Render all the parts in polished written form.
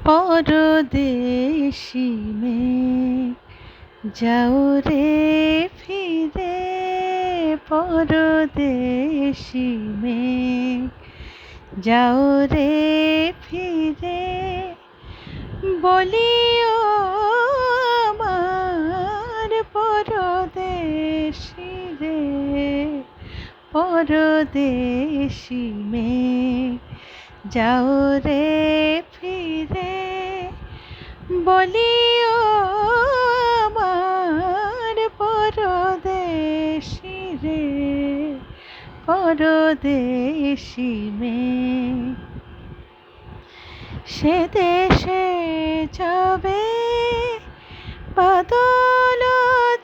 পরদেশি মেঘ যাও রে ফিরে, পরদেশি মেঘ যাও রে ফিরে, বলিও আমার পরদেশি রে, পরদেশি মেঘ যাও রে ফিরে, বলিও আমার পরদেশি রে, পরদেশি মেঘ। সে দেশে যাবে বাদল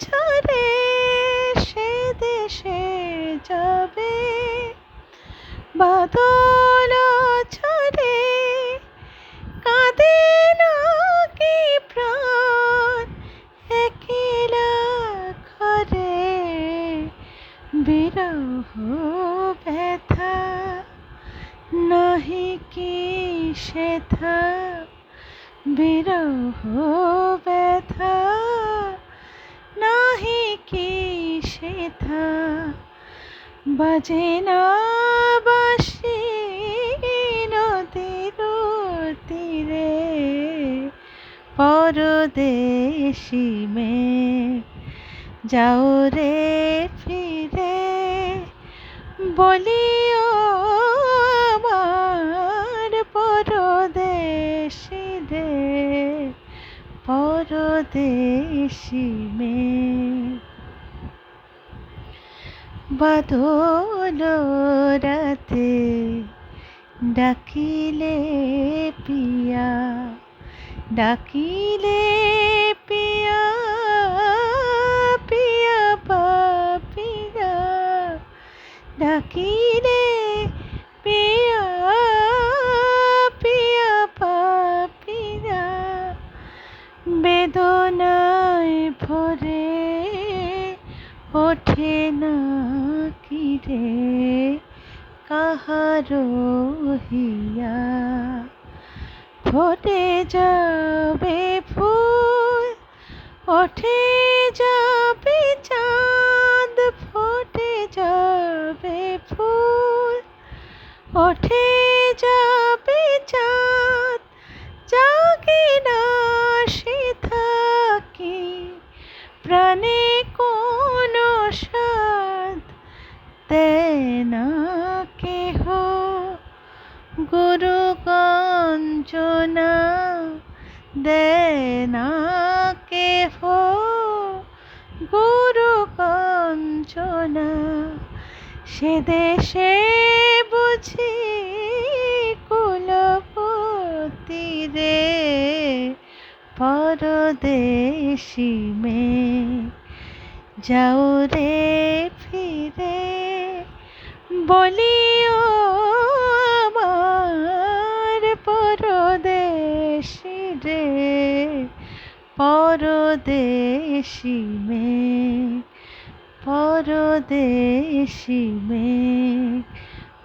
ঝরে, সে দেশে যাবে বাদল ঝরে, কাঁদে না কি প্রাণ একলা ঘরে, বিরহ ব্যথা নাহি কি সেথা, বিরহ ব্যথা নাহি কি সেথা, বাজে না বাঁশি নদীর তীরে, পরদেশি মেঘ যাও রে ফিরে, বলিও আমার পরদেশি রে, পরদেশি মেঘ। বাদল রাতে ডাকিলে পিয়া, ডাকিলে পিয়া, পিয়া পাপিয়া, ডাকিলে পিয়া, পিয়া পাপিয়া, বেদনায় ভরে ওঠে না কি রে কাহারো হিয়া, ফোটে যাবে ফুল ওঠে যাবে চাঁদ, ফোটে যাবে ফুল ওঠে যাবে চাঁদ, জাগে না সে থাকি প্রাণে কোনো সাধ, দেয় না কেহ গুরু গঞ্জনা, দেয় না কেহ গুরু গঞ্জনা, সে দেশে বুঝি কুলপতি রে, পরদেশি মেঘ যাও রে ফিরে, বলিও আমার পরদেশি রে, পরদেশি মেঘ, পরদেশি মেঘ,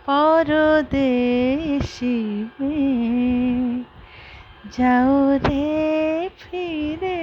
পরদেশি মেঘ যাও রে ফিরে।